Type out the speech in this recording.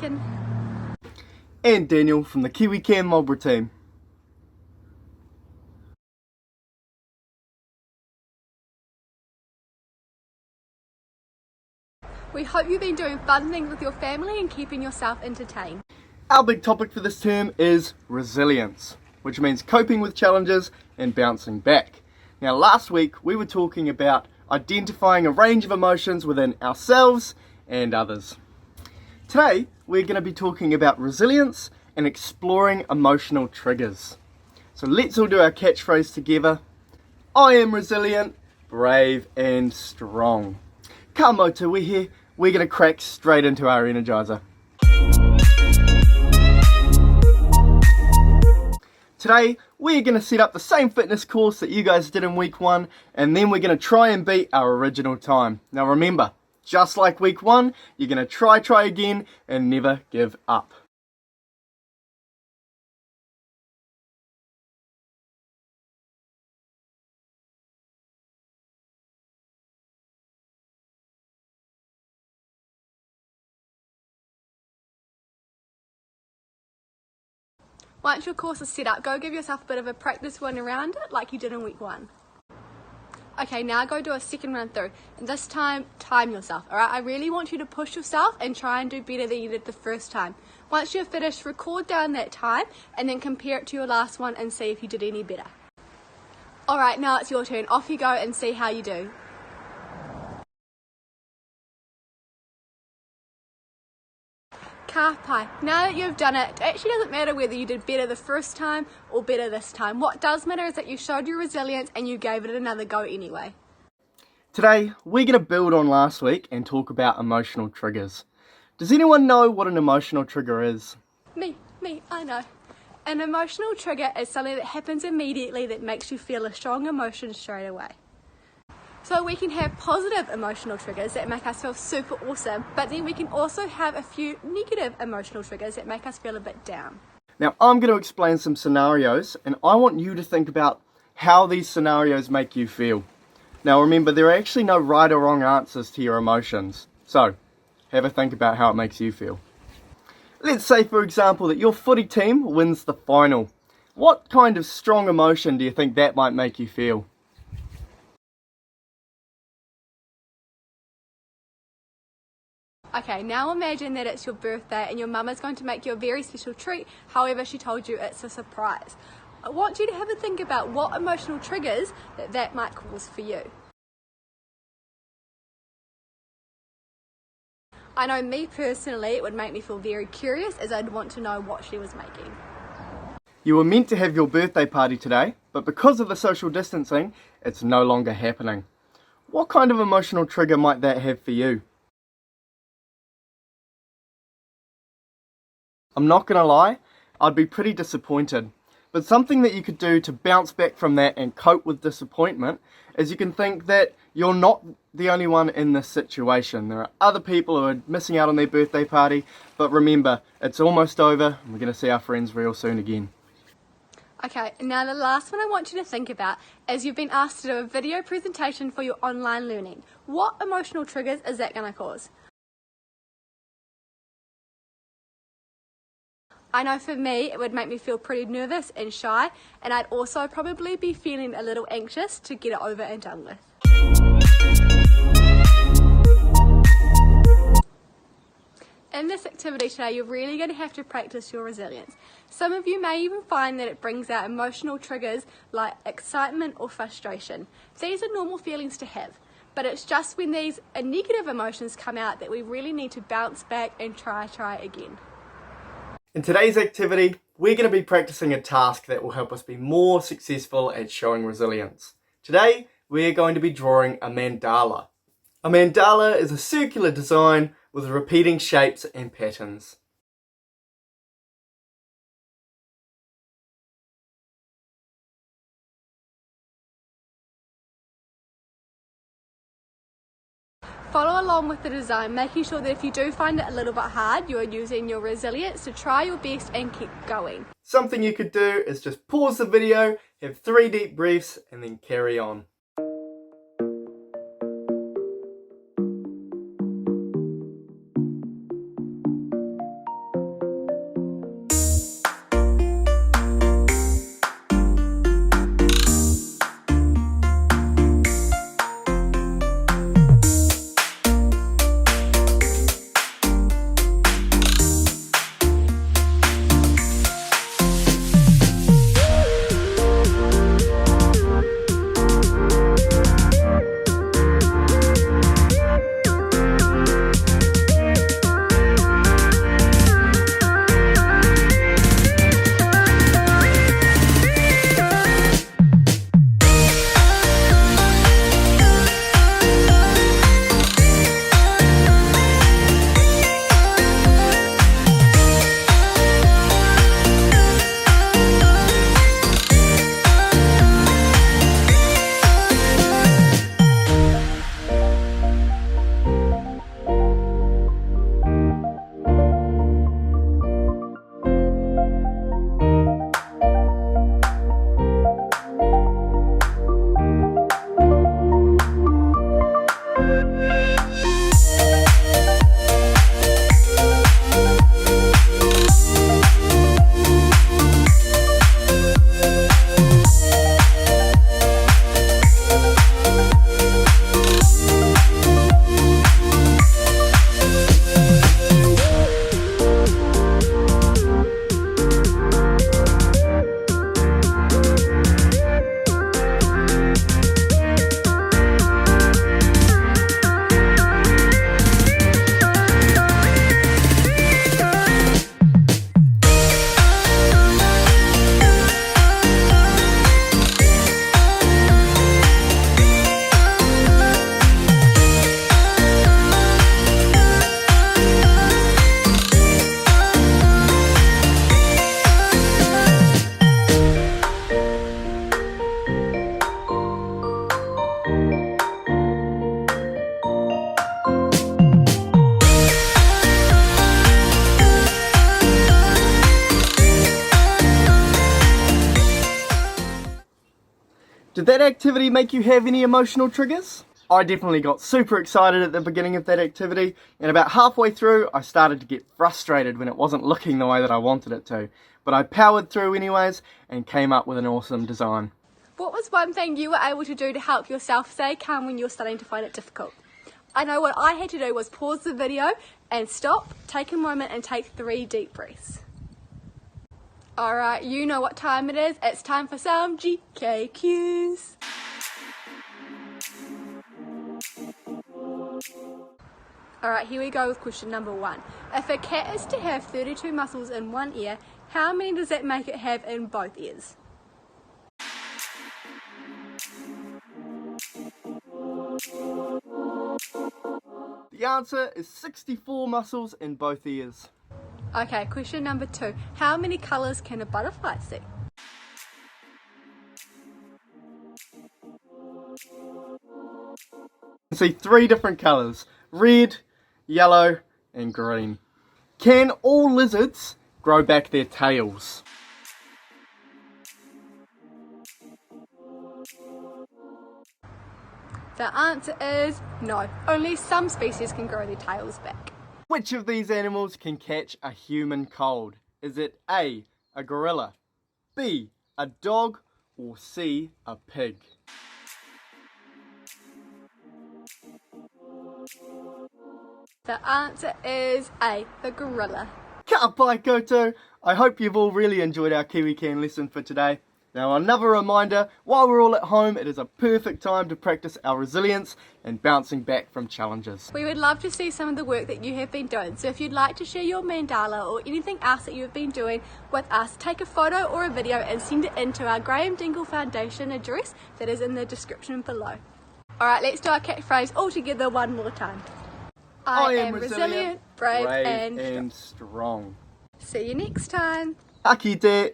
Laekin. And Daniel from the Kiwi Can Marlborough team. We hope you've been doing fun things with your family and keeping yourself entertained. Our big topic for this term is resilience, which means coping with challenges and bouncing back. Now, last week we were talking about identifying a range of emotions within ourselves and others. Today we're going to be talking about resilience and exploring emotional triggers. So let's all do our catchphrase together. I am resilient, brave and strong. Ka motu, we're here. We're going to crack straight into our energizer. Today, we're going to set up the same fitness course that you guys did in week 1, and then we're going to try and beat our original time. Now remember, just like week 1, you're going to try again and never give up. Once your course is set up, go give yourself a bit of a practice run around it like you did in week 1. Okay, now go do a second run through, and this time yourself, alright? I really want you to push yourself and try and do better than you did the first time. Once you're finished, record down that time and then compare it to your last one and see if you did any better. Alright, now it's your turn. Off you go and see how you do. Ka pai. Now that you've done it, it actually doesn't matter whether you did better the first time or better this time. What does matter is that you showed your resilience and you gave it another go anyway. Today, we're going to build on last week and talk about emotional triggers. Does anyone know what an emotional trigger is? Me, I know. An emotional trigger is something that happens immediately that makes you feel a strong emotion straight away. So we can have positive emotional triggers that make us feel super awesome, but then we can also have a few negative emotional triggers that make us feel a bit down. Now, I'm going to explain some scenarios, and I want you to think about how these scenarios make you feel. Now, remember, there are actually no right or wrong answers to your emotions. So, have a think about how it makes you feel. Let's say, for example, that your footy team wins the final. What kind of strong emotion do you think that might make you feel? Okay, now imagine that it's your birthday and your mum is going to make you a very special treat. However, she told you it's a surprise. I want you to have a think about what emotional triggers that might cause for you. I know me personally, it would make me feel very curious as I'd want to know what she was making. You were meant to have your birthday party today, but because of the social distancing, it's no longer happening. What kind of emotional trigger might that have for you? I'm not going to lie, I'd be pretty disappointed. But something that you could do to bounce back from that and cope with disappointment is you can think that you're not the only one in this situation. There are other people who are missing out on their birthday party, but remember, it's almost over and we're going to see our friends real soon again. Okay, now the last one I want you to think about is you've been asked to do a video presentation for your online learning. What emotional triggers is that going to cause? I know for me, it would make me feel pretty nervous and shy, and I'd also probably be feeling a little anxious to get it over and done with. In this activity today, you're really going to have to practice your resilience. Some of you may even find that it brings out emotional triggers like excitement or frustration. These are normal feelings to have, but it's just when these negative emotions come out that we really need to bounce back and try again. In today's activity, we're going to be practicing a task that will help us be more successful at showing resilience. Today, we're going to be drawing a mandala. A mandala is a circular design with repeating shapes and patterns. Follow along with the design, making sure that if you do find it a little bit hard, you are using your resilience to try your best and keep going. Something you could do is just pause the video, have 3 deep breaths, and then carry on. Did that activity make you have any emotional triggers? I definitely got super excited at the beginning of that activity, and about halfway through I started to get frustrated when it wasn't looking the way that I wanted it to. But I powered through anyways and came up with an awesome design. What was one thing you were able to do to help yourself stay calm when you're starting to find it difficult? I know what I had to do was pause the video and stop, take a moment and take 3 deep breaths. Alright, you know what time it is. It's time for some GKQs. Alright, here we go with question number 1. If a cat is to have 32 muscles in one ear, how many does that make it have in both ears? The answer is 64 muscles in both ears. Okay, question number 2. How many colours can a butterfly see? You can see 3 different colours: red, yellow and green. Can all lizards grow back their tails? The answer is no. Only some species can grow their tails back. Which of these animals can catch a human cold? Is it A, a gorilla, B, a dog, or C, a pig? The answer is A, the gorilla. Ka pai koutou! I hope you've all really enjoyed our Kiwi Can lesson for today. Now another reminder, while we're all at home, it is a perfect time to practice our resilience and bouncing back from challenges. We would love to see some of the work that you have been doing, so if you'd like to share your mandala or anything else that you've been doing with us, take a photo or a video and send it in to our Graeme Dingle Foundation address that is in the description below. Alright, let's do our catchphrase all together one more time. I am resilient, brave and strong. strong. See you next time. Aki te!